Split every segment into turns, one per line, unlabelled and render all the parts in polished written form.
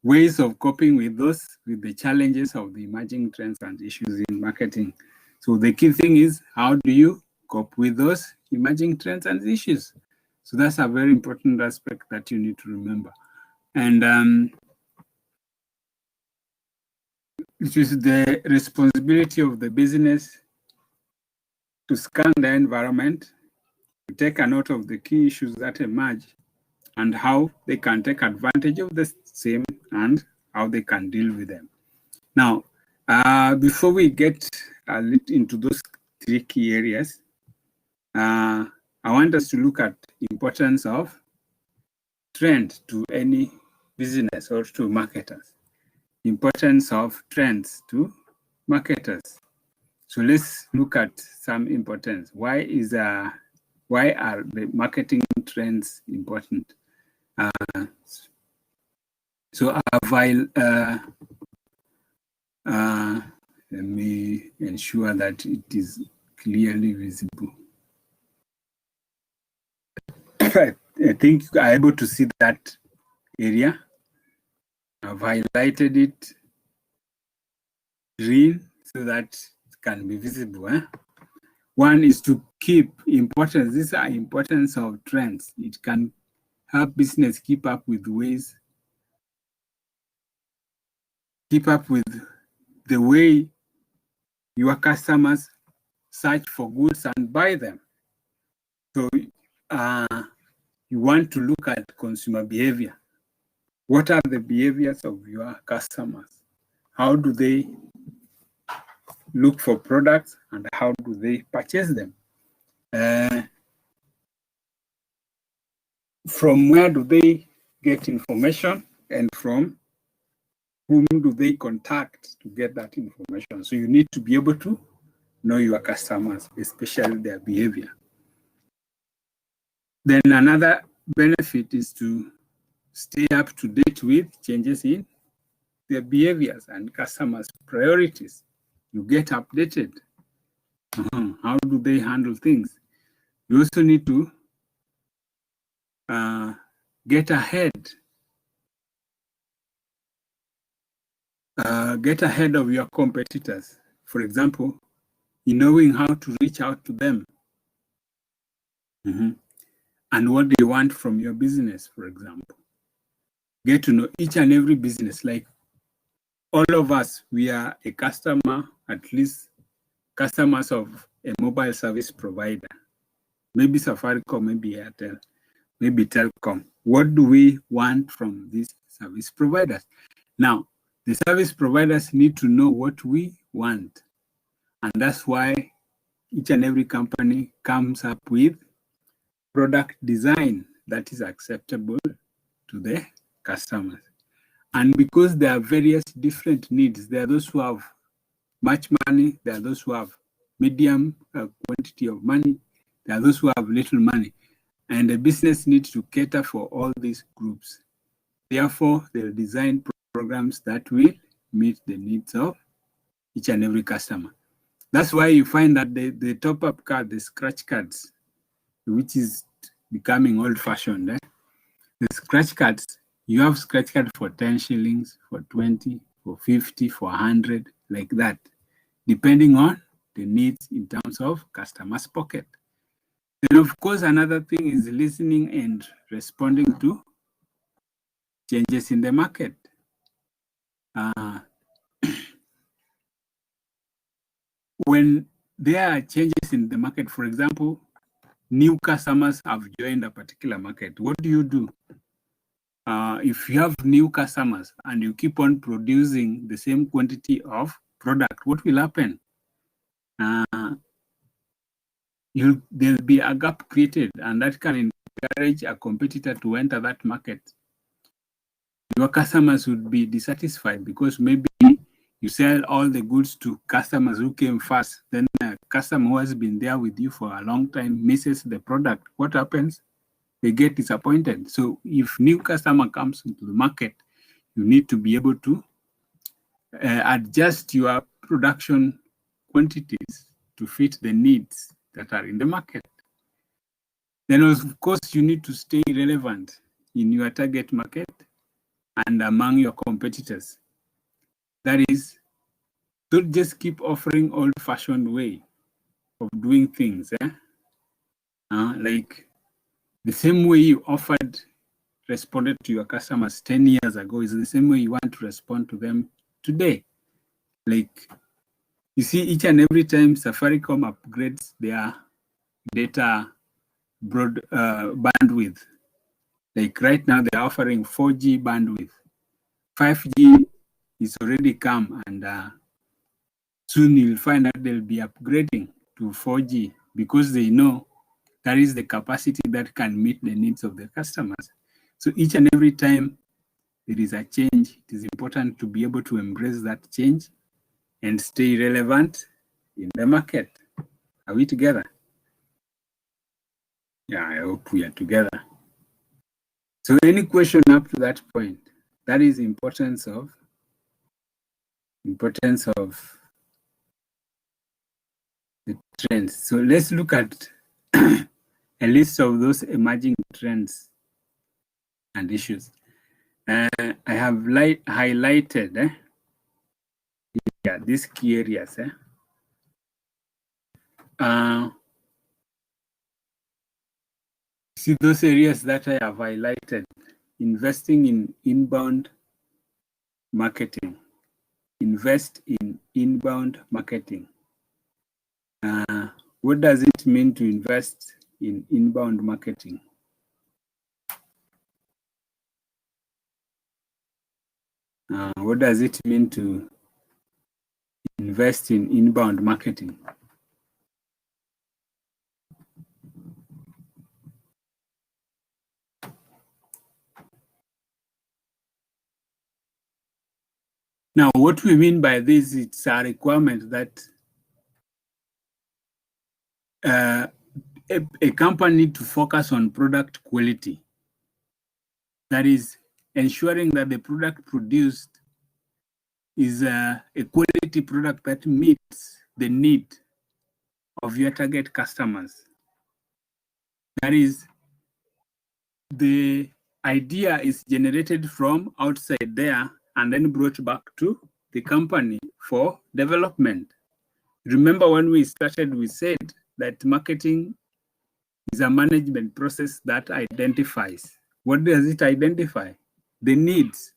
ways of coping with the challenges of the emerging trends and issues in marketing. So the key thing is, how do you cope with those emerging trends and issues? So that's a very important aspect that you need to remember. And it is the responsibility of the business to scan the environment, to take a note of the key issues that emerge and how they can take advantage of the same and how they can deal with them. Now, before we get into those three key areas, I want us to look at the importance of trend to any business or to marketers. Importance of trends to marketers. So let's look at some importance. Why are the marketing trends important? So let me ensure that it is clearly visible. I think you are able to see that area. I've highlighted it green so that it can be visible. One is to keep importance. These are importance of trends. It can help business keep up with the way your customers search for goods and buy them. So you want to look at consumer behavior. What are the behaviors of your customers? How do they look for products and how do they purchase them? From where do they get information and from whom do they contact to get that information? So you need to be able to know your customers, especially their behavior. Then another benefit is to stay up to date with changes in their behaviors and customers' priorities. You get updated. How do they handle things? You also need to get ahead. Get ahead of your competitors. For example, in knowing how to reach out to them and what they want from your business, for example. Get to know each and every business. Like all of us, we are a customer, at least customers of a mobile service provider. Maybe Safaricom, maybe Airtel, maybe Telcom. What do we want from these service providers? Now, the service providers need to know what we want. And that's why each and every company comes up with product design that is acceptable to the customers. And because there are various different needs, there are those who have much money, there are those who have medium quantity of money, there are those who have little money. And the business needs to cater for all these groups. Therefore, they'll design programs that will meet the needs of each and every customer. That's why you find that the top-up card, the scratch cards, which is becoming old-fashioned. The scratch cards, you have scratch card for 10 shillings, for 20, for 50, for 100, like that, depending on the needs in terms of customer's pocket. Then, of course, another thing is listening and responding to changes in the market. When there are changes in the market, for example, new customers have joined a particular market, what do you do? If you have new customers and you keep on producing the same quantity of product, what will happen? There'll be a gap created, and that can encourage a competitor to enter that market. Your customers would be dissatisfied because maybe you sell all the goods to customers who came first. Then a customer who has been there with you for a long time misses the product. What happens? They get disappointed. So if new customer comes into the market, you need to be able to adjust your production quantities to fit the needs that are in the market. Then, of course, you need to stay relevant in your target market and among your competitors. That is, don't just keep offering old-fashioned way of doing things. Like the same way you responded to your customers 10 years ago is the same way you want to respond to them today. Like, you see, each and every time Safaricom upgrades their data bandwidth, like right now they're offering 4G bandwidth. 5G is already come, and soon you'll find that they'll be upgrading to 4G because they know that is the capacity that can meet the needs of the customers. So each and every time there is a change, it is important to be able to embrace that change and stay relevant in the market. Are we together? Yeah, I hope we are together. So any question up to that point? That is importance of the trends. So let's look at a list of those emerging trends and issues. I have highlighted these key areas. See those areas that I have highlighted: investing in inbound marketing. Invest in inbound marketing. What does it mean to invest in inbound marketing? What does it mean to invest in inbound marketing? Now, what we mean by this, it's a requirement that a company needs to focus on product quality. That is, ensuring that the product produced is a quality product that meets the need of your target customers. That is, the idea is generated from outside there and then brought back to the company for development. Remember when we started, we said that marketing is a management process that identifies. What does it identify? The needs.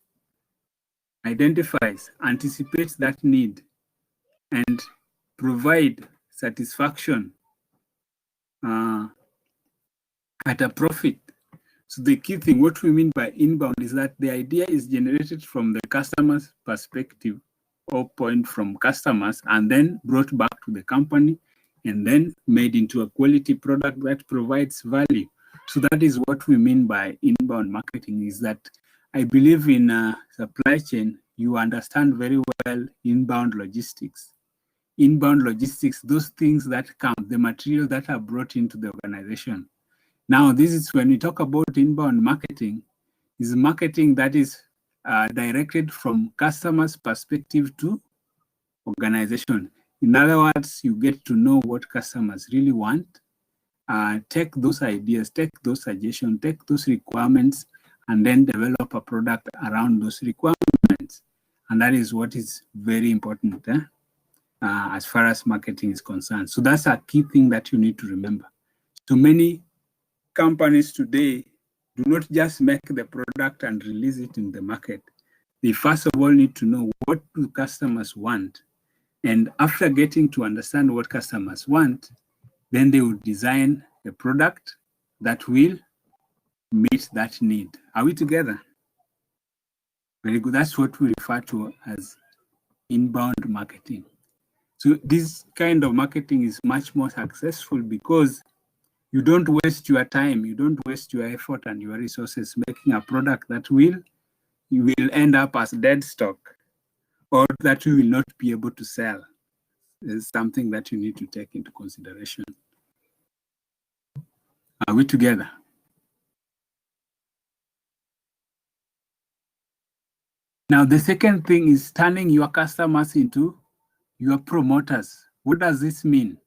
Identifies, anticipates that need, and provide satisfaction at a profit. So the key thing, what we mean by inbound, is that the idea is generated from the customer's perspective or point from customers and then brought back to the company and then made into a quality product that provides value. So that is what we mean by inbound marketing, is that I believe in supply chain, you understand very well inbound logistics. Inbound logistics, those things that come, the material that are brought into the organization. Now, this is when we talk about inbound marketing, is marketing that is directed from customers' perspective to organization. In other words, you get to know what customers really want, take those ideas, take those suggestions, take those requirements, and then develop a product around those requirements. And that is what is very important as far as marketing is concerned. So that's a key thing that you need to remember. So many companies today do not just make the product and release it in the market. They first of all need to know what do customers want. And after getting to understand what customers want, then they will design a product that will meet that need. Are we together? Very good. That's what we refer to as inbound marketing. So this kind of marketing is much more successful because you don't waste your time, you don't waste your effort and your resources making a product that you will end up as dead stock or that you will not be able to sell. It's something that you need to take into consideration. Are we together? Now, the second thing is turning your customers into your promoters. What does this mean?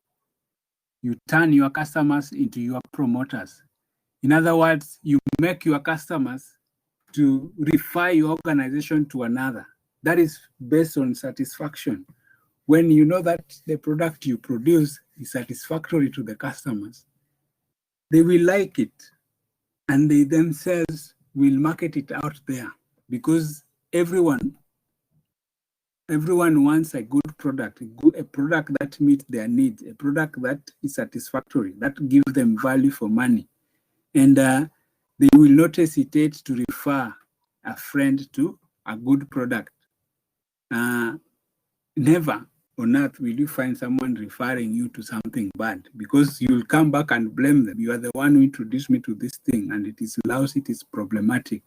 You turn your customers into your promoters. In other words, you make your customers to refer your organization to another. That is based on satisfaction. When you know that the product you produce is satisfactory to the customers, they will like it, and they themselves will market it out there, because everyone wants a good product, a product that meets their needs, a product that is satisfactory, that gives them value for money. And they will not hesitate to refer a friend to a good product. Never on earth will you find someone referring you to something bad, because you'll come back and blame them. You are the one who introduced me to this thing, and it is lousy, it is problematic.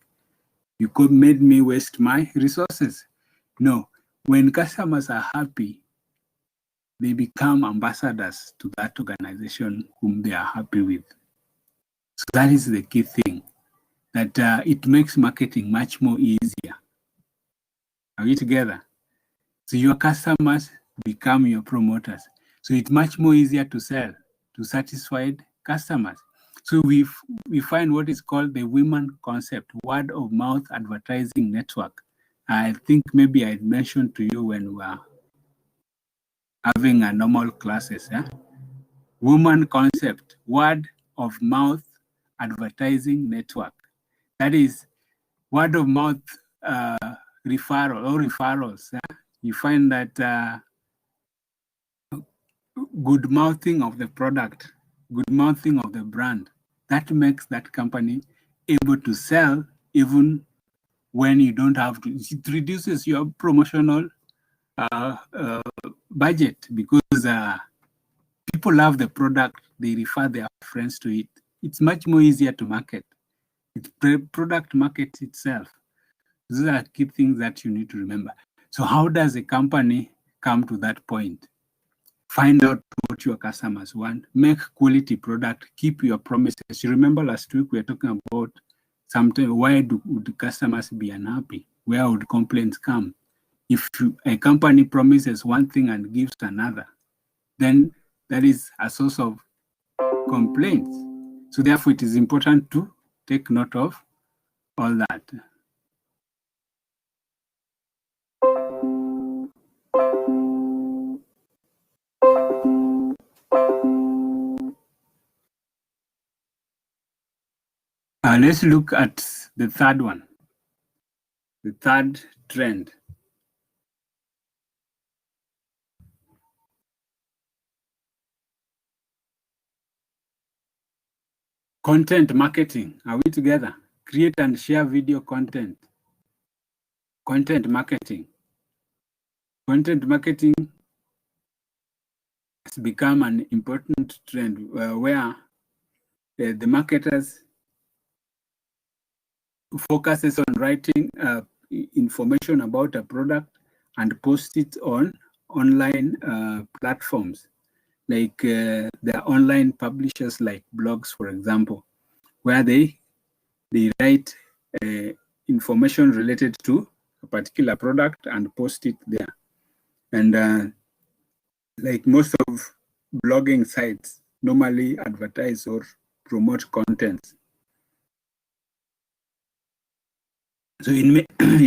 You could made me waste my resources. No, when customers are happy, they become ambassadors to that organization whom they are happy with. So that is the key thing, that it makes marketing much more easier. Are we together? So your customers become your promoters. So it's much more easier to sell to satisfied customers. So we find what is called the women concept, word of mouth advertising network. I think maybe I mentioned to you when we were having a normal classes. Woman concept, word of mouth advertising network. That is word of mouth referral or referrals. You find that good mouthing of the product, good mouthing of the brand, that makes that company able to sell even when you don't have to. It reduces your promotional budget, because people love the product, they refer their friends to it. It's much more easier to market. It's product markets itself. Those are key things that you need to remember. So how does a company come to that point? Find out what your customers want, make quality product, keep your promises. You remember last week we were talking about sometimes why would customers be unhappy? Where would complaints come? If a company promises one thing and gives another, then that is a source of complaints. So therefore it is important to take note of all that. Let's look at the third one, the third trend. Content marketing. Are we together? Create and share video content. Content marketing. Content marketing has become an important trend where the marketers focuses on writing information about a product and post it on online platforms, like there are online publishers like blogs, for example, where they write information related to a particular product and post it there. And like most of blogging sites normally advertise or promote content. So in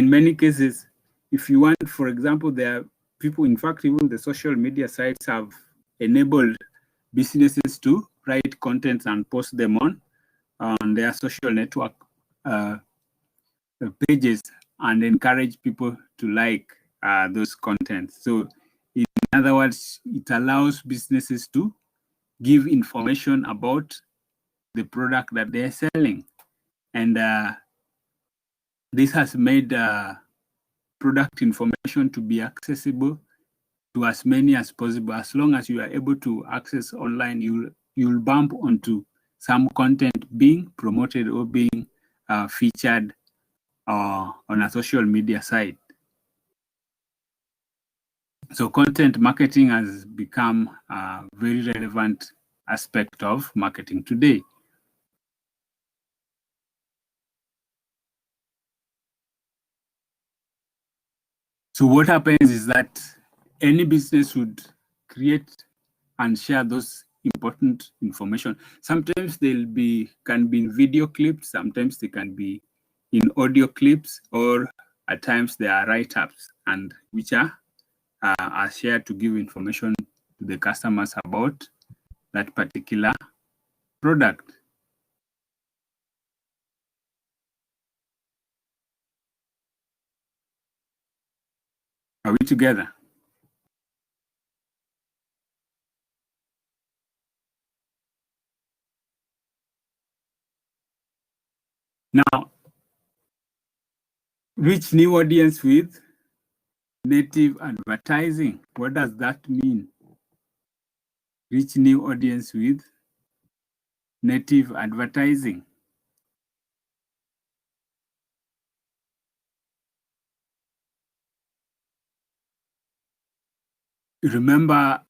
many cases, if you want, for example, there are people, in fact, even the social media sites have enabled businesses to write contents and post them on their social network pages and encourage people to like those contents. So in other words, it allows businesses to give information about the product that they're selling. And this has made product information to be accessible to as many as possible. As long as you are able to access online, you'll bump onto some content being promoted or being featured on a social media site. So content marketing has become a very relevant aspect of marketing today. So what happens is that any business would create and share those important information. Sometimes can be in video clips, sometimes they can be in audio clips, or at times there are write-ups, and which are shared to give information to the customers about that particular product. Are we together? Now, reach new audience with native advertising. What does that mean? Reach new audience with native advertising. Remember,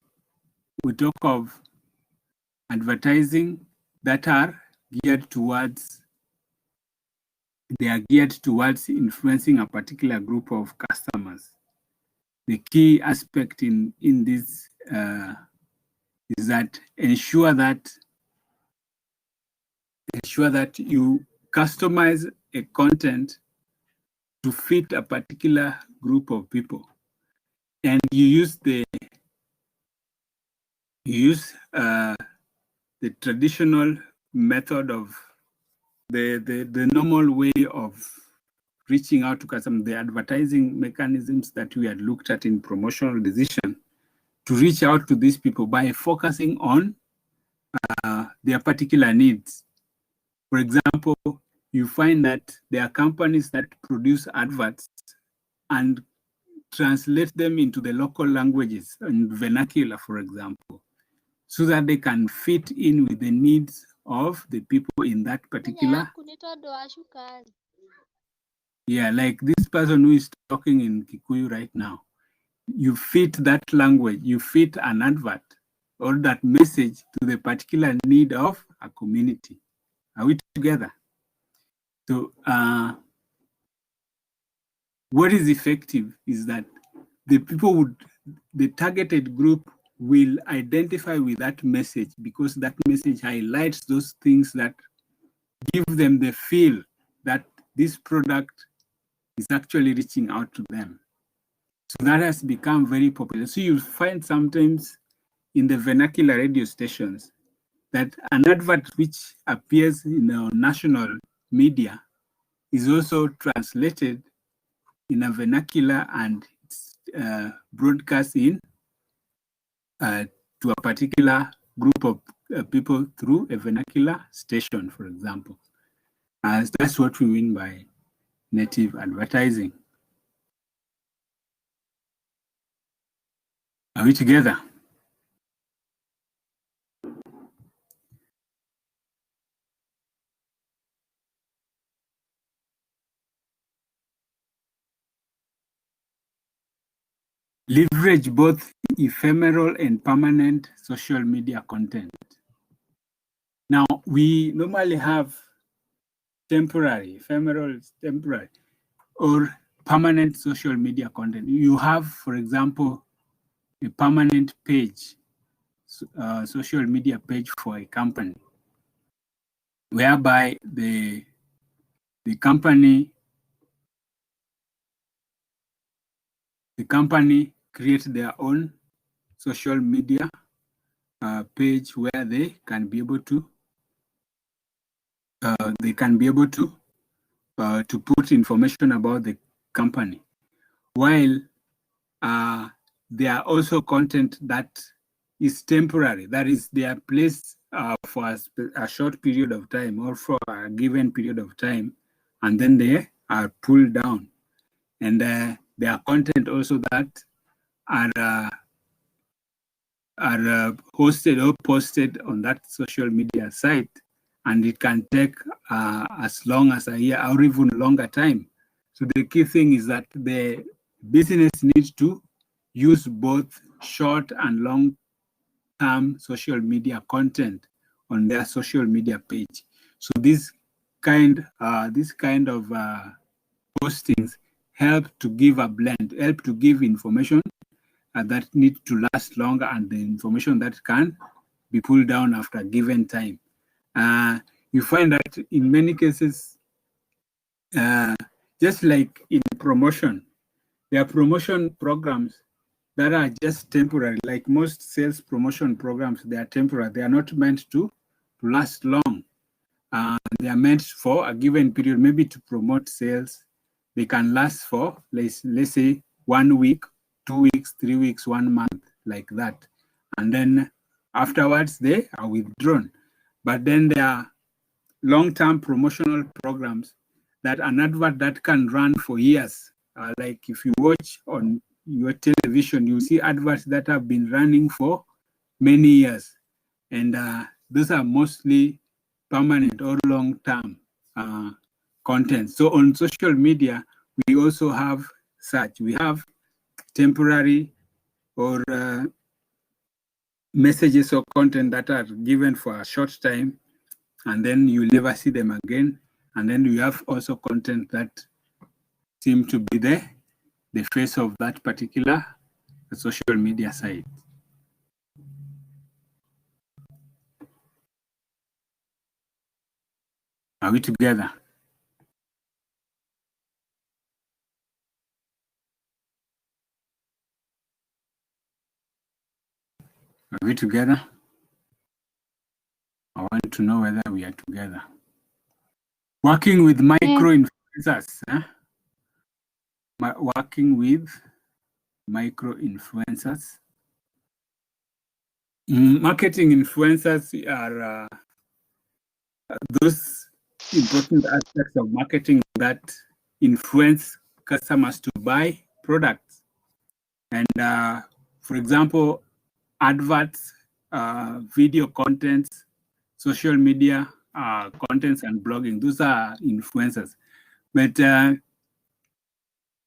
we talk of advertising that are geared towards, they are geared towards influencing a particular group of customers. The key aspect in this is that ensure that you customize a content to fit a particular group of people, and you use the traditional method of the normal way of reaching out to customers, the advertising mechanisms that we had looked at in promotional decision, to reach out to these people by focusing on their particular needs. For example, you find that there are companies that produce adverts and translate them into the local languages and vernacular, for example, so that they can fit in with the needs of the people in that particular. Yeah, like this person who is talking in Kikuyu right now, you fit that language, you fit an advert or that message to the particular need of a community. Are we together? So what is effective is that the targeted group will identify with that message, because that message highlights those things that give them the feel that this product is actually reaching out to them. So that has become very popular. So you'll find sometimes in the vernacular radio stations that an advert which appears in our national media is also translated in a vernacular and broadcast in to a particular group of people through a vernacular station, for example. That's what we mean by native advertising. Are we together? Leverage both ephemeral and permanent social media content. Now, we normally have temporary, ephemeral, temporary, or permanent social media content. You have, for example, a permanent page, social media page for a company, whereby the company create their own social media page where they can be able to put information about the company, while there are also content that is temporary, that is they are placed for a short period of time or for a given period of time, and then they are pulled down. And there are content also that are hosted or posted on that social media site, and it can take as long as a year or even longer time. So the key thing is that the business needs to use both short and long-term social media content on their social media page. So this kind of postings help to give a blend, help to give information that need to last longer, and the information that can be pulled down after a given time. You find that in many cases, just like in promotion, there are promotion programs that are just temporary. Like most sales promotion programs, they are temporary. They are not meant to last long. They are meant for a given period, maybe to promote sales. They can last for, let's say, 1 week, 2 weeks, 3 weeks, 1 month, like that. And then afterwards, they are withdrawn. But then there are long-term promotional programs that an advert that can run for years. Like if you watch on your television, you see adverts that have been running for many years. And those are mostly permanent or long-term content. So on social media, we also have such. We have temporary or messages or content that are given for a short time, and then you never see them again. And then you have also content that seem to be the face of that particular social media site. Are we together? Are we together? I want to know whether we are together. Working with micro-influencers. Huh? Working with micro-influencers. Marketing influencers are those important aspects of marketing that influence customers to buy products. And for example, adverts, video contents, social media contents, and blogging, those are influencers. But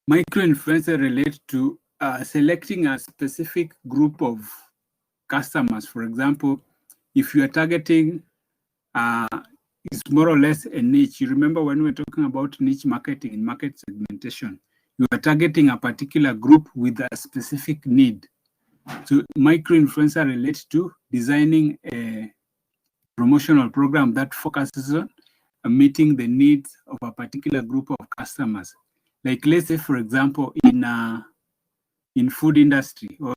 micro-influencer relate to selecting a specific group of customers. For example, if you are targeting, it's more or less a niche. You remember when we were talking about niche marketing and market segmentation, you are targeting a particular group with a specific need. So micro-influencer relates to designing a promotional program that focuses on meeting the needs of a particular group of customers. Like let's say, for example, in food industry or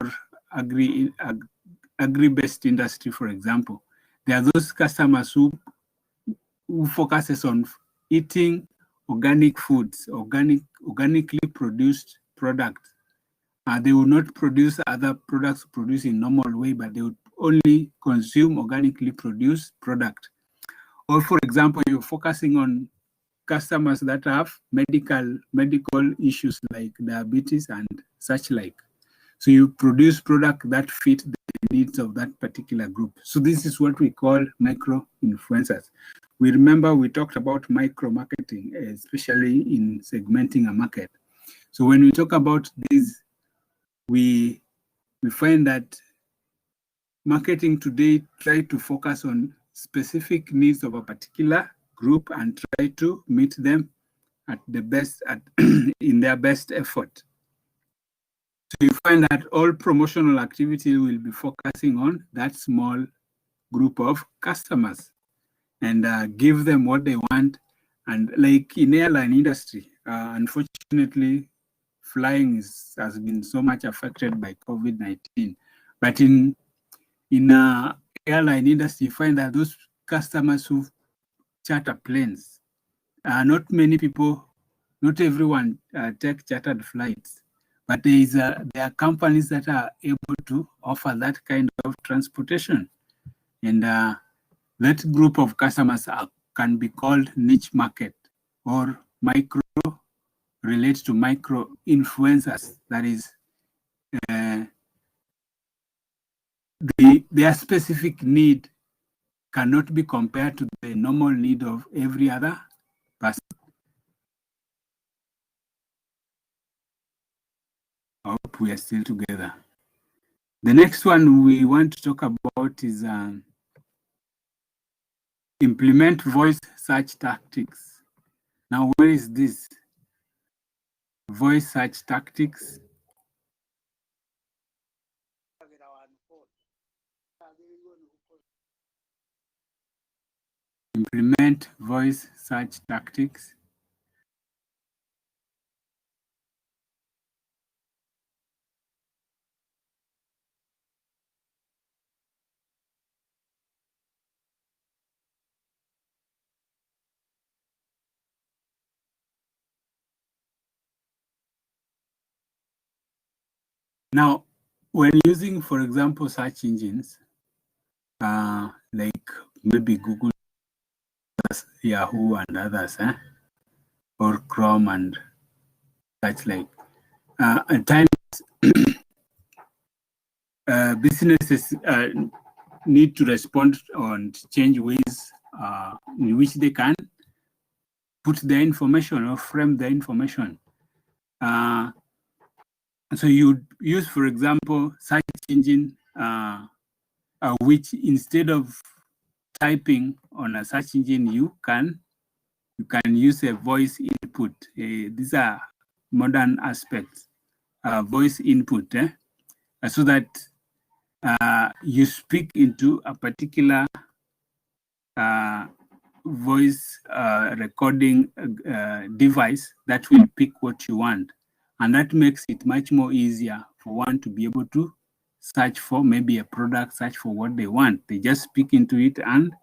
agri-based industry, for example, there are those customers who focuses on eating organic foods, organically produced products. They will not produce other products produced in normal way, but they would only consume organically produced product. Or for example, you're focusing on customers that have medical issues like diabetes and such like. So you produce product that fit the needs of that particular group. So this is what we call micro-influencers. We remember we talked about micro-marketing, especially in segmenting a market. So when we talk about these, we find that marketing today try to focus on specific needs of a particular group and try to meet them at the best in their best effort. So you find that all promotional activity will be focusing on that small group of customers and give them what they want. And like in airline industry, unfortunately, flying has been so much affected by COVID-19. But in airline industry, you find that those customers who charter planes, not many people, not everyone take chartered flights, but there are companies that are able to offer that kind of transportation. And that group of customers can be called niche market, or micro relates to micro influencers. That is, their specific need cannot be compared to the normal need of every other person. I hope we are still together. The next one we want to talk about is implement voice search tactics. Now, where is this? Voice search tactics. Implement voice search tactics. Now, when using, for example, search engines, like maybe Google, Yahoo, and others, or Chrome and such like, at times businesses need to respond and change ways in which they can put their information or frame their information. So you use, for example, search engine, which instead of typing on a search engine, you can use a voice input. These are modern aspects, voice input, so that you speak into a particular voice recording device that will pick what you want. And that makes it much more easier for one to be able to search for maybe a product, search for what they want. They just speak into it and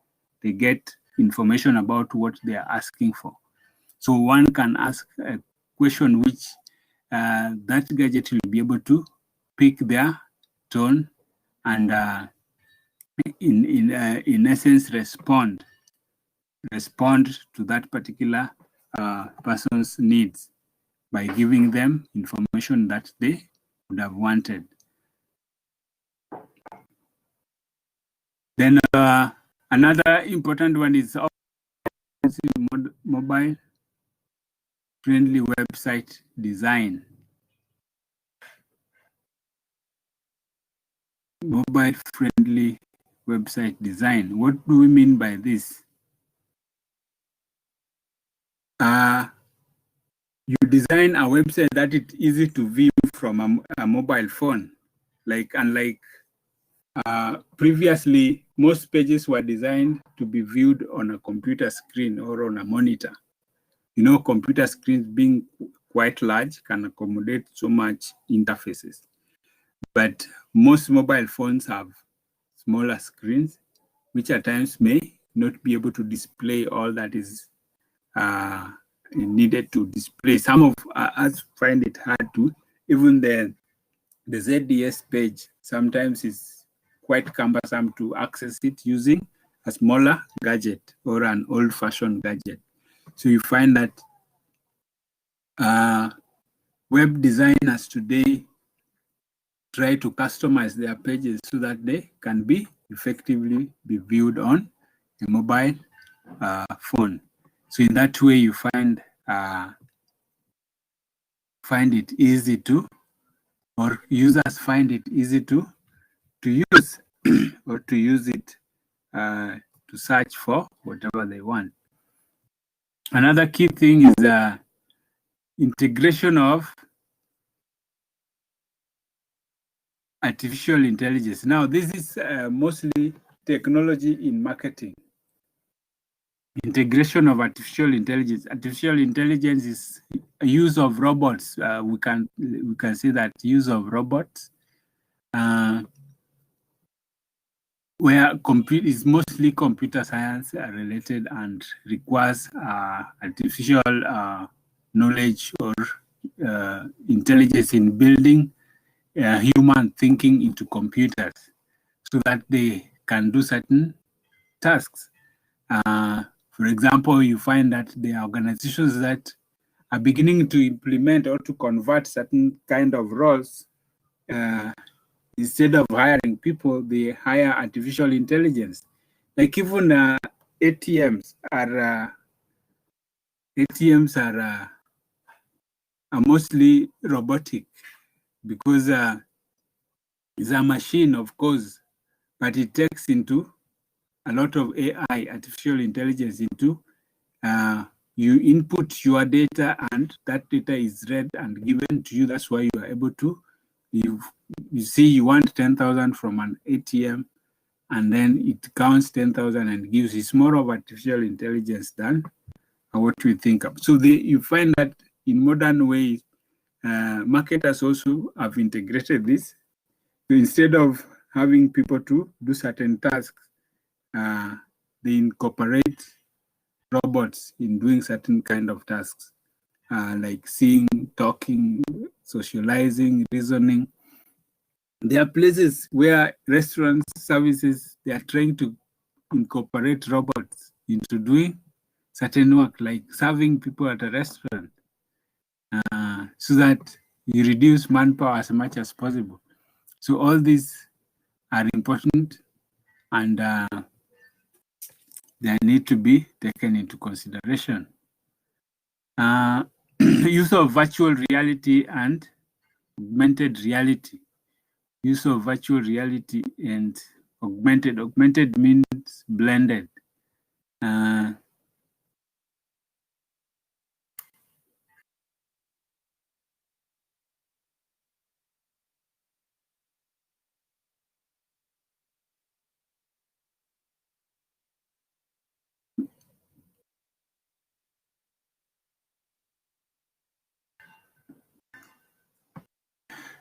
they get information about what they are asking for. So one can ask a question which that gadget will be able to pick their tone and in essence respond to that particular person's needs by giving them information that they would have wanted. Then another important one is mobile friendly website design. Mobile friendly website design. What do we mean by this? You design a website that it's easy to view from a mobile phone. Unlike previously, most pages were designed to be viewed on a computer screen or on a monitor. You know, computer screens being quite large can accommodate so much interfaces. But most mobile phones have smaller screens, which at times may not be able to display all that is needed to display. Some of us find it hard to, even the ZDS page sometimes is quite cumbersome to access it using a smaller gadget or an old-fashioned gadget. So you find that web designers today try to customize their pages so that they can be effectively be viewed on a mobile phone. So in that way, you find it easy to, or users find it easy to use or to use it to search for whatever they want. Another key thing is the integration of artificial intelligence. Now, this is mostly technology in marketing. Integration of artificial intelligence. Artificial intelligence is a use of robots. We can say that use of robots, where is mostly computer science related and requires artificial knowledge or intelligence in building human thinking into computers so that they can do certain tasks. For example, you find that there are organizations that are beginning to implement or to convert certain kind of roles. Instead of hiring people, they hire artificial intelligence. Like even ATMs are mostly robotic because it's a machine, of course, but it takes into a lot of AI, artificial intelligence, into you input your data and that data is read and given to you. That's why you are able to, you see you want 10,000 from an ATM and then it counts 10,000 and gives. It's more of artificial intelligence than what we think of. So you find that in modern ways, marketers also have integrated this. So instead of having people to do certain tasks, they incorporate robots in doing certain kind of tasks, like seeing, talking, socializing, reasoning. There are places where restaurants, services, they are trying to incorporate robots into doing certain work, like serving people at a restaurant, so that you reduce manpower as much as possible. So all these are important, and they need to be taken into consideration. Use of virtual reality and augmented reality. Use of virtual reality and augmented. Augmented means blended.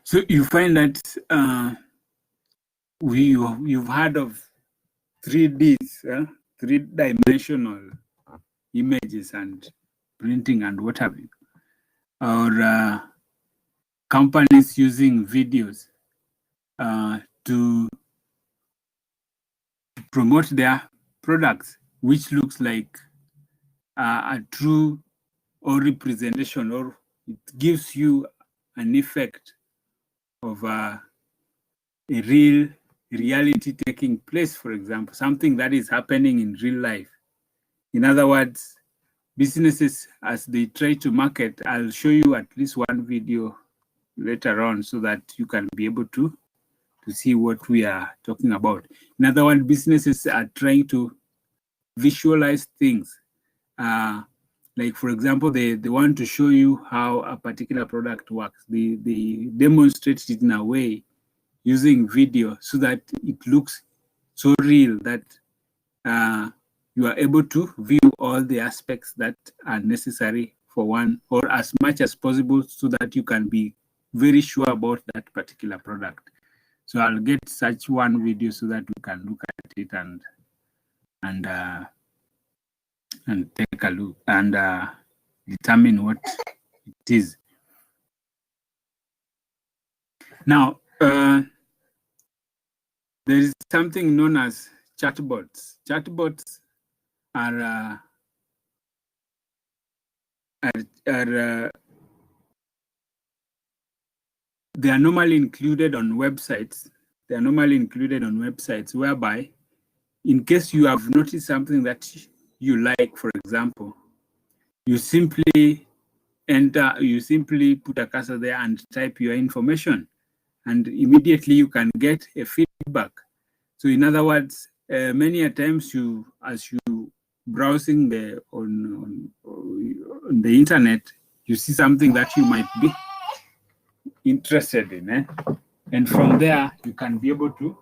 So you find that you've heard of 3Ds, three-dimensional images and printing and what have you, or companies using videos to promote their products, which looks like a true or representation, or it gives you an effect of a real reality taking place, for example, something that is happening in real life. In other words, businesses, as they try to market, I'll show you at least one video later on so that you can be able to see what we are talking about. In other words, businesses are trying to visualize things. Like, for example, they want to show you how a particular product works. They demonstrate it in a way using video so that it looks so real that you are able to view all the aspects that are necessary for one, or as much as possible, so that you can be very sure about that particular product. So I'll get such one video so that we can look at it and take a look and determine what it is. Now, there is something known as chatbots. Chatbots are they are normally included on websites. They are normally included on websites whereby, in case you have noticed something that you like, for example, you simply put a cursor there and type your information, and immediately you can get a feedback. So in other words, many a times as you browsing on the internet, you see something that you might be interested in, and from there you can be able to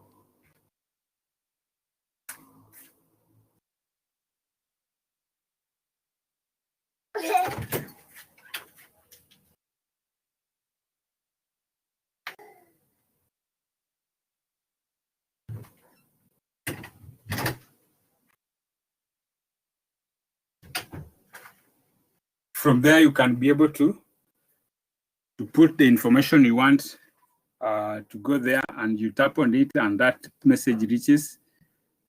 put the information you want to go there, and you tap on it, and that message reaches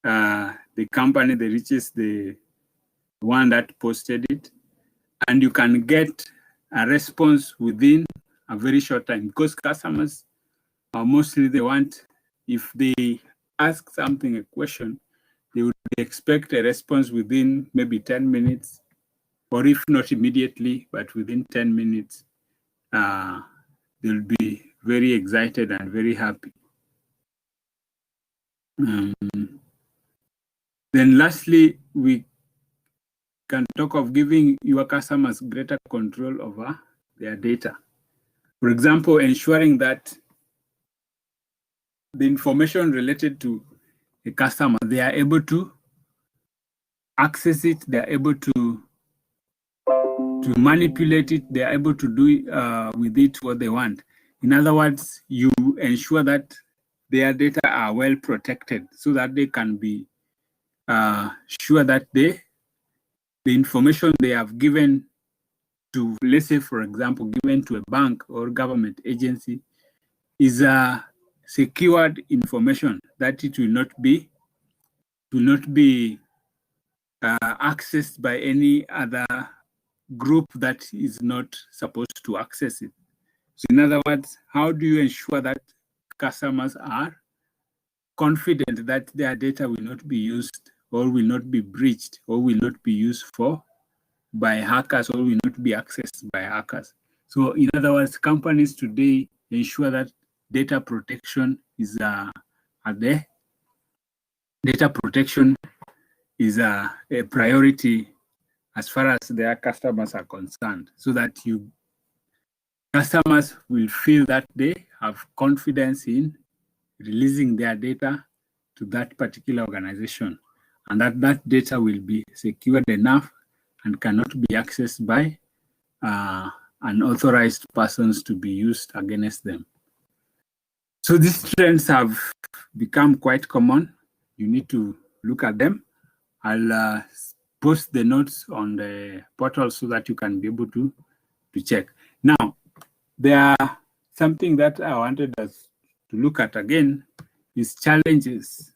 the company, that reaches the one that posted it, and you can get a response within a very short time, because customers are mostly, they want, if they ask something, a question, they would expect a response within maybe 10 minutes, or if not immediately, but within 10 minutes, they'll be very excited and very happy. Then lastly, we can talk of giving your customers greater control over their data. For example, ensuring that the information related to a customer, they are able to access it, they are able to manipulate it, they are able to do with it what they want. In other words, you ensure that their data are well protected so that they can be sure that the information they have given to, let's say, for example, given to a bank or government agency, is secured information, that it will not be accessed by any other group that is not supposed to access it. So in other words, how do you ensure that customers are confident that their data will not be used or will not be breached or will not be used by hackers or will not be accessed by hackers? So in other words, companies today ensure that data protection is data protection is a priority as far as their customers are concerned, so that customers will feel that they have confidence in releasing their data to that particular organization, and that data will be secured enough and cannot be accessed by unauthorized persons to be used against them. So these trends have become quite common. You need to look at them. I'll post the notes on the portal so that you can be able to check. Now, there are something that I wanted us to look at again is challenges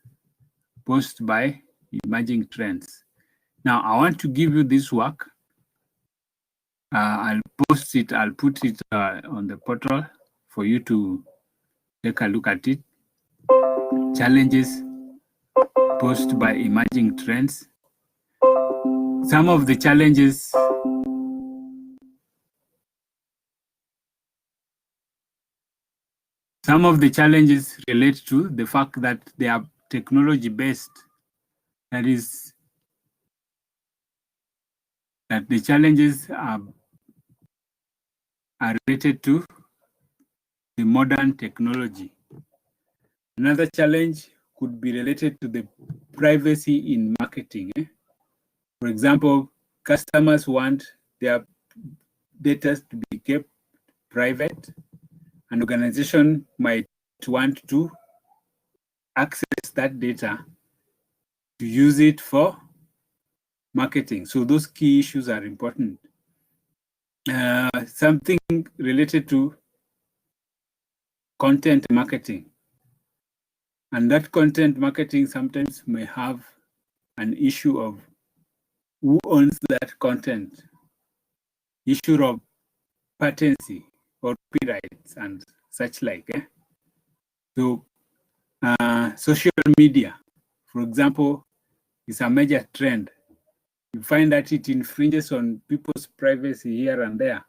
posed by emerging trends. Now, I want to give you this work. I'll post it, I'll put it on the portal for you to take a look at it. Challenges posed by emerging trends. Some of the challenges relate to the fact that they are technology-based. That is, that the challenges are related to the modern technology. Another challenge could be related to the privacy in marketing. For example, customers want their data to be kept private. An organization might want to access that data to use it for marketing. So those key issues are important. Something related to content marketing. And that content marketing sometimes may have an issue of who owns that content, issue of patency or copyrights and such like. So social media, for example, is a major trend. You find that it infringes on people's privacy here and there.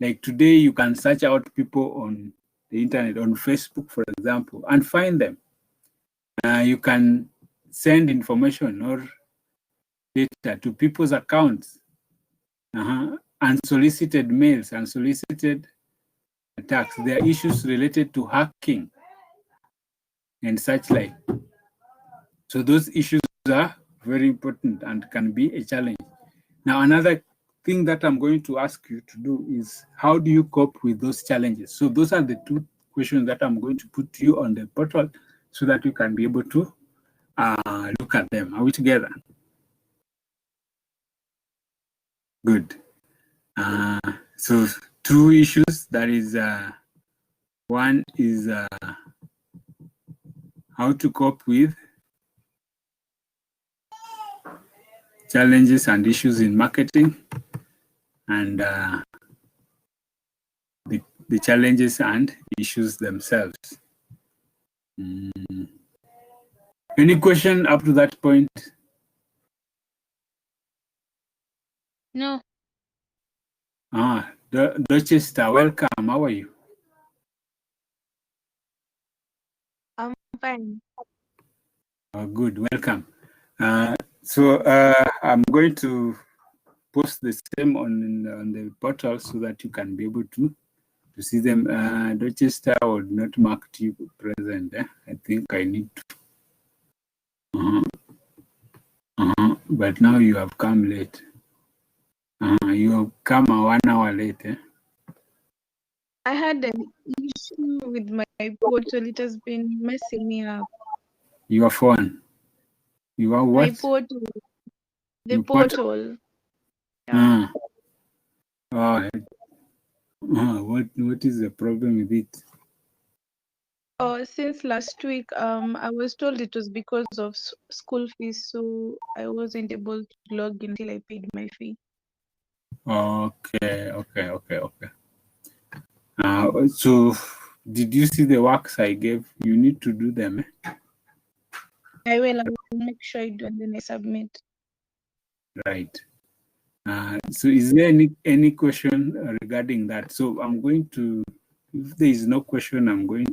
Like today, you can search out people on the internet, on Facebook, for example, and find them. You can send information or data to people's accounts, unsolicited mails, unsolicited attacks. There are issues related to hacking and such like. So those issues are very important and can be a challenge. Now, another thing that I'm going to ask you to do is, how do you cope with those challenges? So those are the two questions that I'm going to put to you on the portal so that you can be able to look at them. Are we together? Good. So two issues. That is, one is how to cope with challenges and issues in marketing, and the challenges and issues themselves. Any question up to that point?
No.
Dorchester, welcome. How are you?
I'm fine.
Good, welcome. So I'm going to post the same on the portal so that you can be able to see them. Dorchester would not mark you present. I think I need to. But now you have come late. You have come 1 hour late.
I had an issue with my portal. It has been messing me up.
Your phone. You are what?
My portal. The
Your
portal. Yeah.
What is the problem with it?
Since last week, I was told it was because of school fees, so I wasn't able to log in until I paid my fee.
Okay. So did you see the works I gave? You need to do them.
I will make sure I do and then I submit.
Right. So is there any question regarding that? So I'm going to, if there is no question, I'm going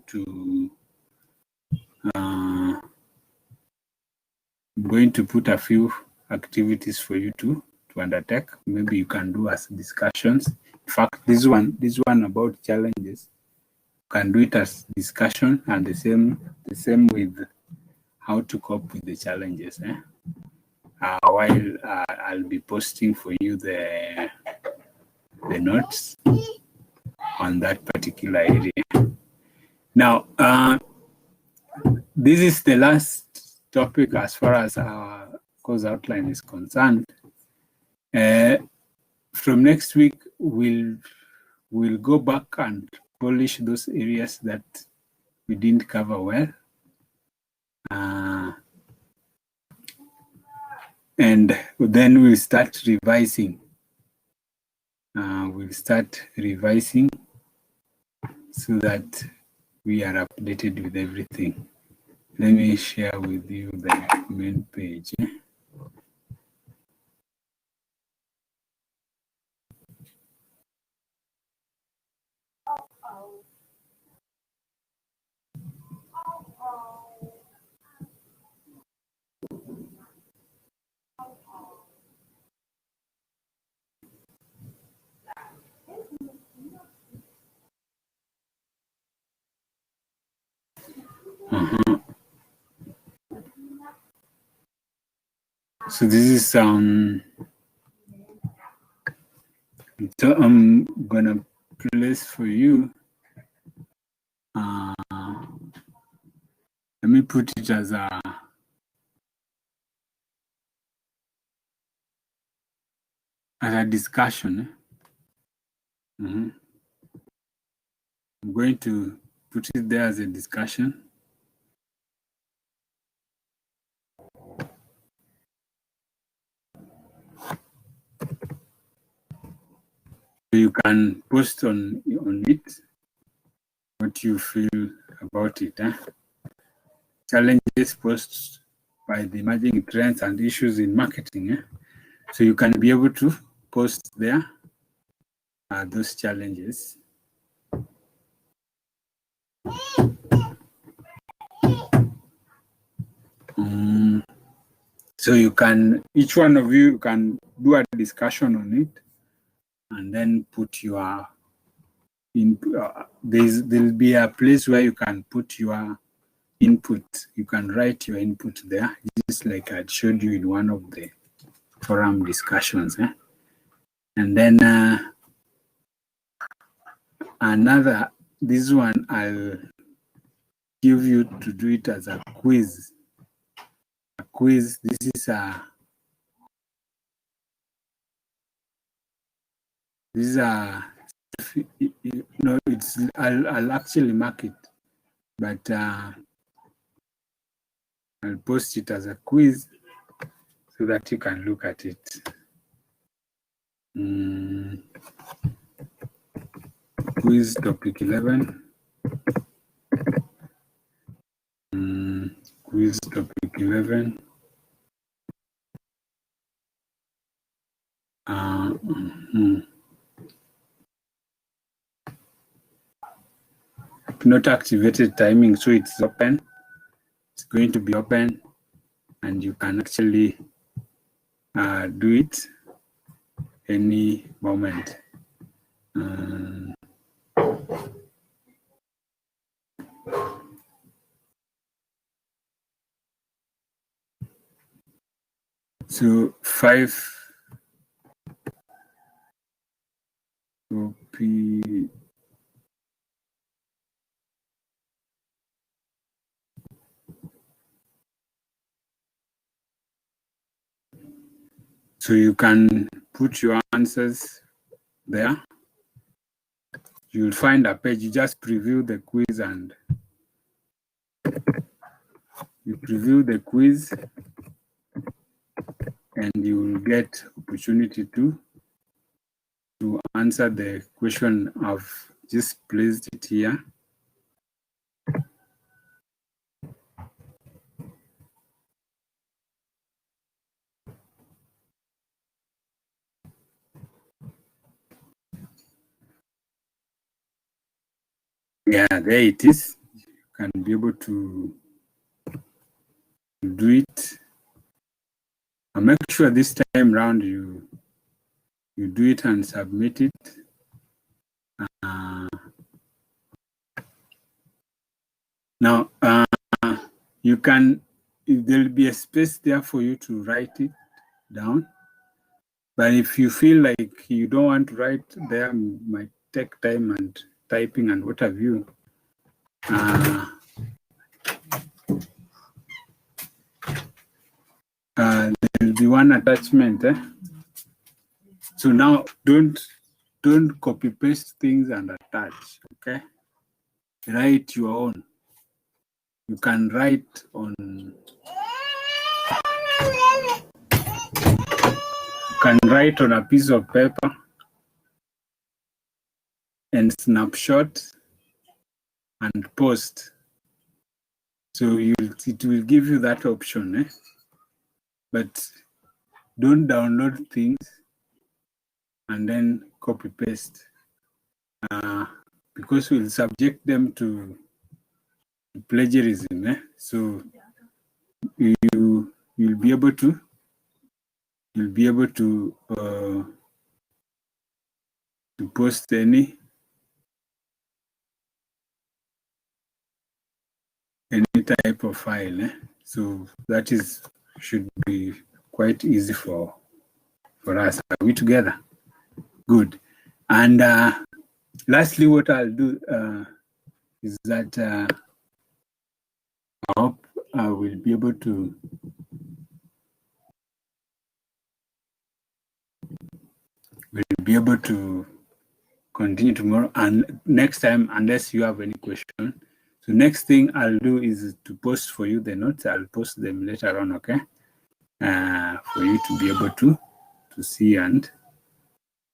to put a few activities for you to undertake. Maybe you can do as discussions. In fact, this one about challenges, you can do it as discussion, and the same with how to cope with the challenges. While I'll be posting for you the notes on that particular area. Now, this is the last topic as far as our course outline is concerned. From next week, we'll go back and polish those areas that we didn't cover well. And then we'll start revising. So that we are updated with everything. Let me share with you the main page. So this is so I'm gonna place for you. Let me put it as a discussion. I'm going to put it there as a discussion. You can post on it what you feel about it. Challenges posed by the emerging trends and issues in marketing. So you can be able to post there those challenges. So you can, each one of you can do a discussion on it, and then put your there'll be a place where you can put your input. You can write your input there, just like I showed you in one of the forum discussions. And then this one I'll give you to do it as a quiz. This is I'll actually mark it, but I'll post it as a quiz so that you can look at it. Quiz topic 11. Quiz topic 11. Not activated timing, so it's open. It's going to be open, and you can actually do it any moment. So 5 copy. So you can put your answers there. You'll find a page. You just preview the quiz and you preview the quiz, and you will get opportunity to answer the question. I've just placed it here. Yeah, there it is. You can be able to do it. And make sure this time round you do it and submit it. Now, you can, there'll be a space there for you to write it down. But if you feel like you don't want to write there, might take time and typing and what have you. There'll be one attachment. So now don't copy paste things and attach. Okay, write your own. You can write on. You can write on a piece of paper and snapshot and post. So it will give you that option. But don't download things and then copy paste because we'll subject them to plagiarism. So you'll be able to post any type of file. So that should be quite easy for us. Are we together? Good. And lastly, what I'll do is that I hope I will be able to continue tomorrow and next time, unless you have any question. So next thing I'll do is to post for you the notes. I'll post them later on, okay? For you to be able to see and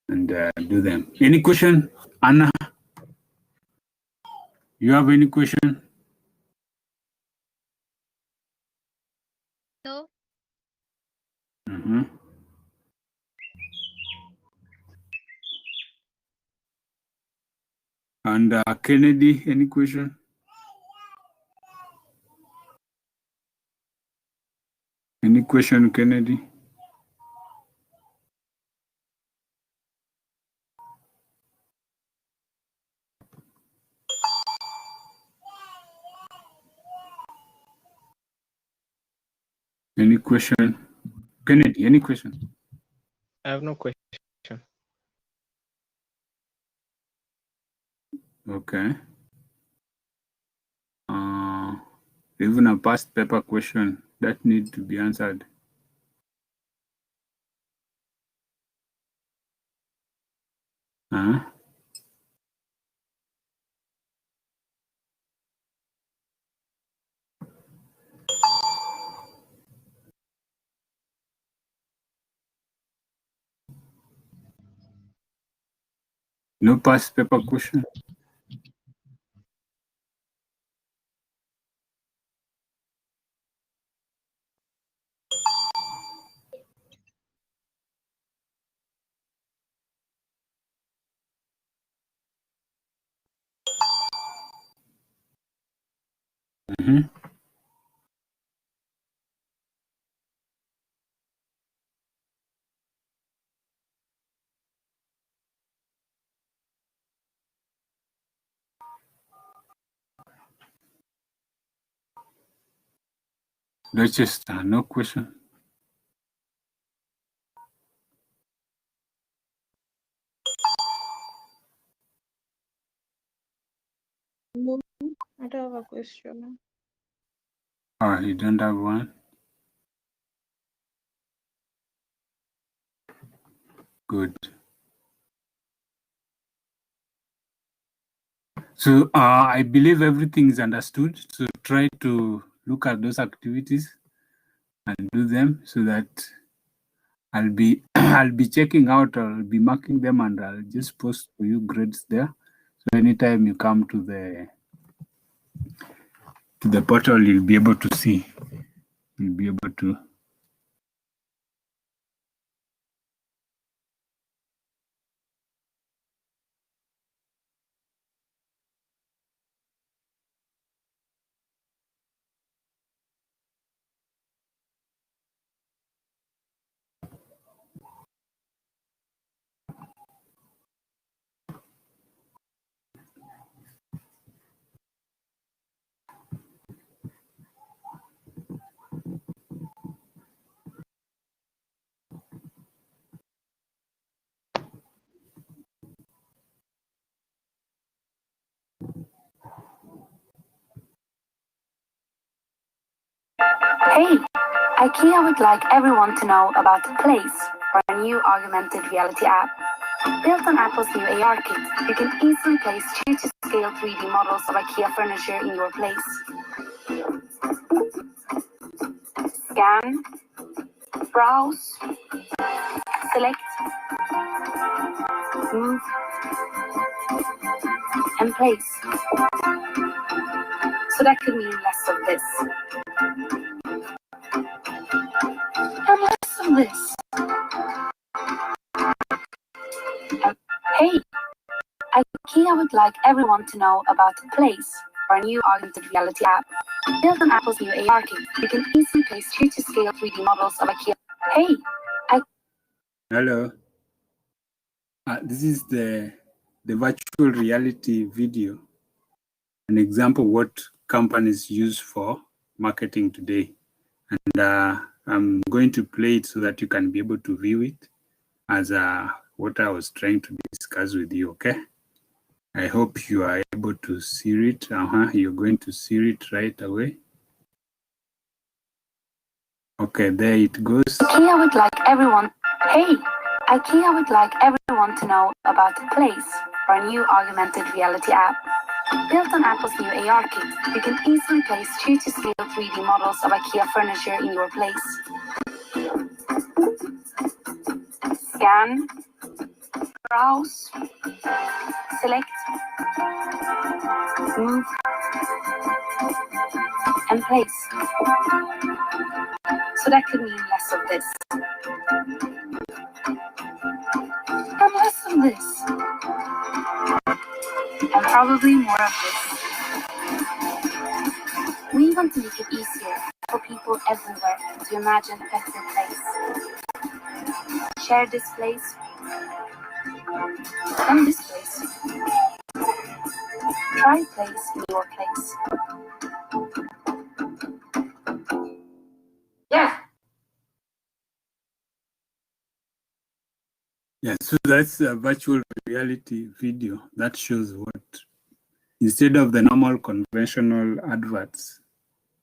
do them. Any question, Anna? You have any question?
No.
And Kennedy, any question? Any question, Kennedy? Any question? Kennedy, any question?
I have no question.
Okay. Even a past paper question that needs to be answered. No past paper question? Rochester, no question.
No, I don't have a question.
Oh, you don't have one? Good. So I believe everything is understood. So try to look at those activities and do them, so that I'll be checking out, I'll be marking them, and I'll just post for you grades there. So anytime you come to the portal, you'll be able to see. You'll be able to.
Hey, IKEA would like everyone to know about Place, our new augmented reality app. Built on Apple's new AR kit, you can easily place 2-to-scale 3D models of IKEA furniture in your place. Scan, browse, select, move, and place. So that could mean less of this. And less of this. And hey, IKEA would like everyone to know about Place, our new augmented reality app. Built on Apple's new AR kit, you can easily place 2-to-scale 3D models of IKEA. Hey,
Hello. This is the virtual reality video, an example what companies use for marketing today. And I'm going to play it so that you can be able to view it as what I was trying to discuss with you, okay? I hope you are able to see it. You're going to see it right away. Okay, there it goes.
IKEA would like everyone. Hey, IKEA would like everyone to know about Place, our new augmented reality app. Built on Apple's new AR kit, you can easily place 2-to-scale 3D models of IKEA furniture in your place. Scan, browse, select, move, and place. So that could mean less of this. And less of this. And probably more of this. We want to make it easier for people everywhere to imagine a better place. Share this place. And this place. Try place in your place. Yeah.
Yeah, so that's a virtual reality video that shows what, instead of the normal conventional adverts,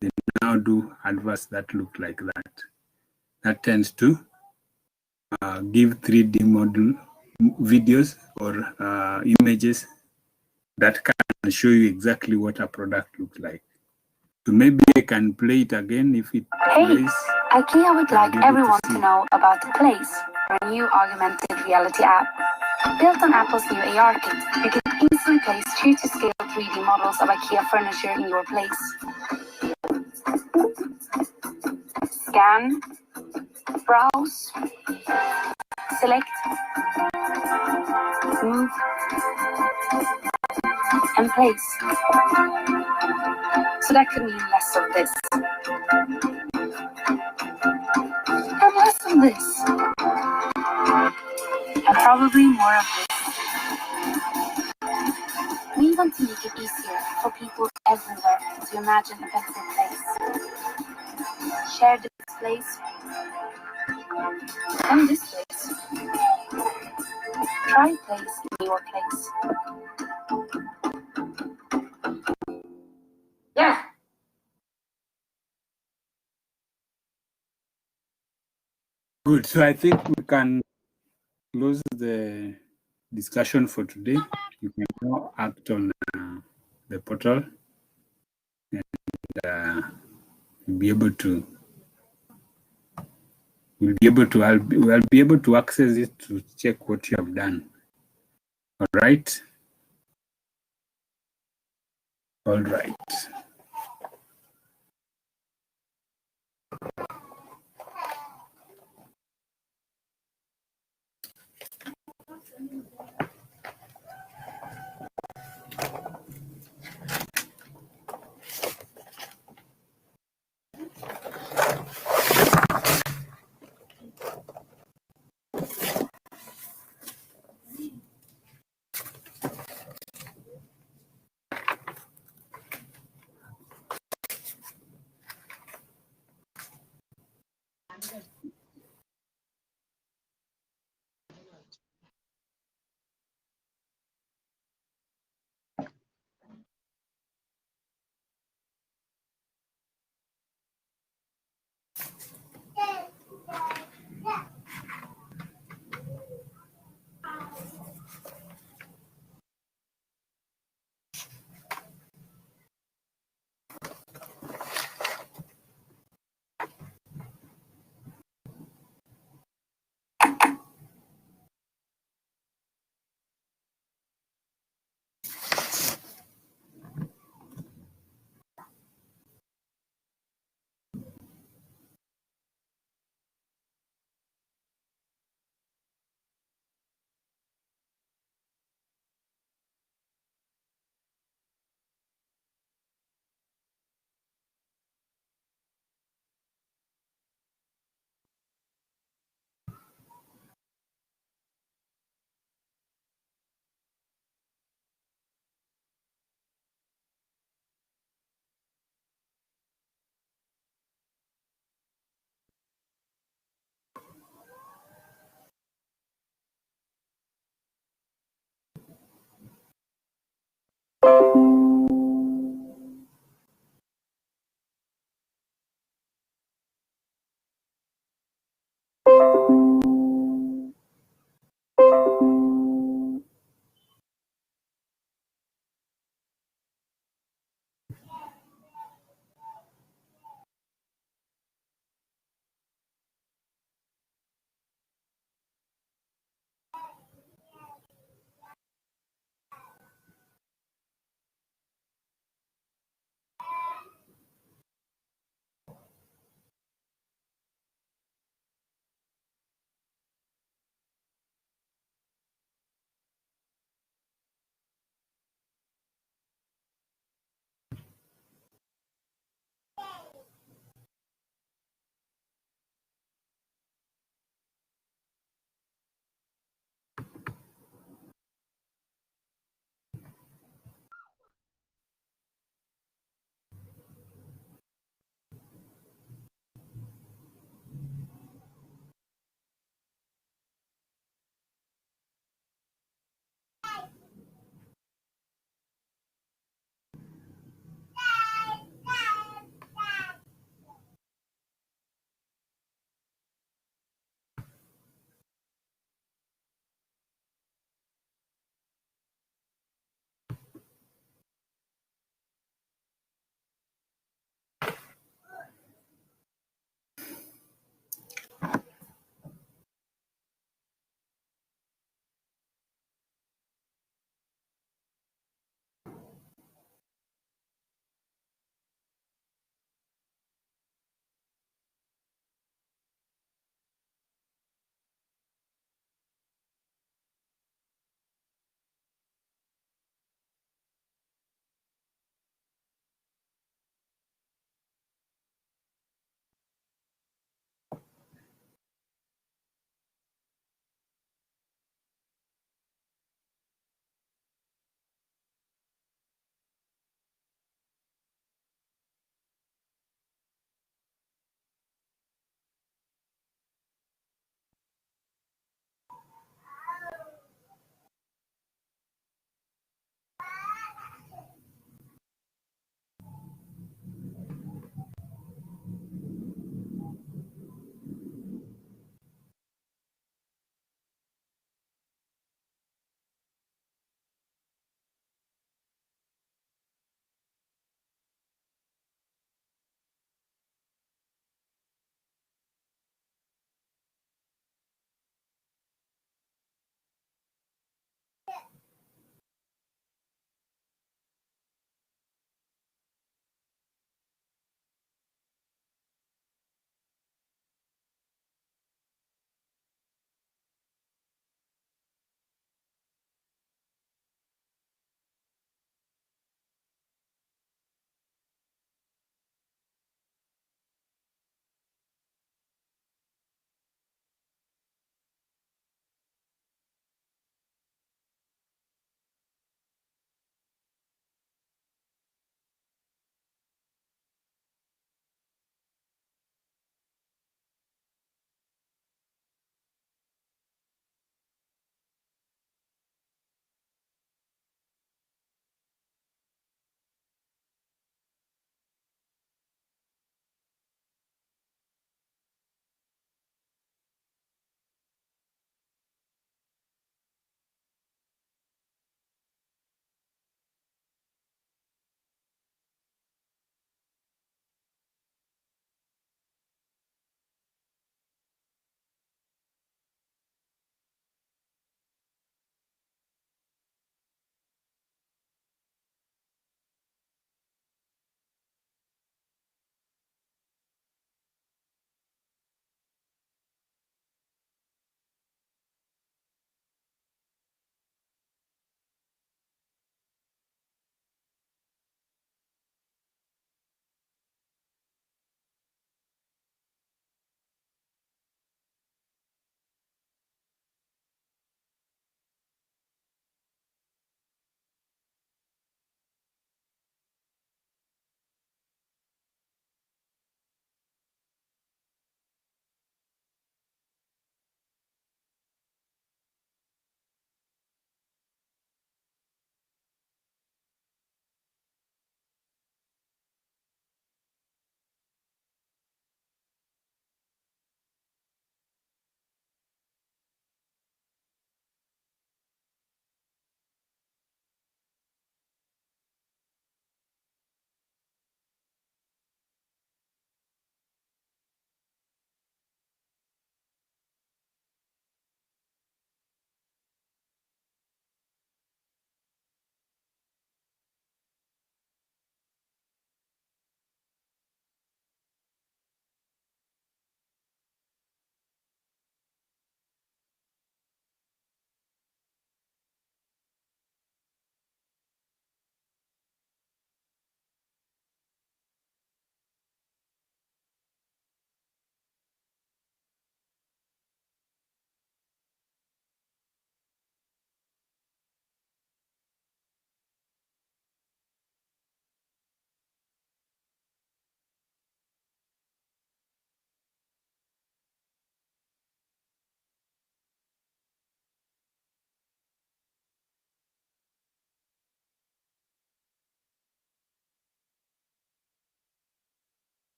they now do adverts that look like that. That tends to give 3D model videos or images that can show you exactly what a product looks like. So maybe I can play it again if it plays.
IKEA would like everyone to know about Place, our new augmented reality app. Built on Apple's new AR kit, you can easily place 2-to-scale 3D models of IKEA furniture in your place. Scan, browse, select, move, and place. So that could mean less of this. And less of this. And probably more of this. We want to make it easier for people everywhere to imagine a better place. Share this place. And this place. Try place in your place. Yeah.
Good. So I think we can close the discussion for today. You can now act on the portal and You'll be able to. I'll be able to access it to check what you have done. All right. All right.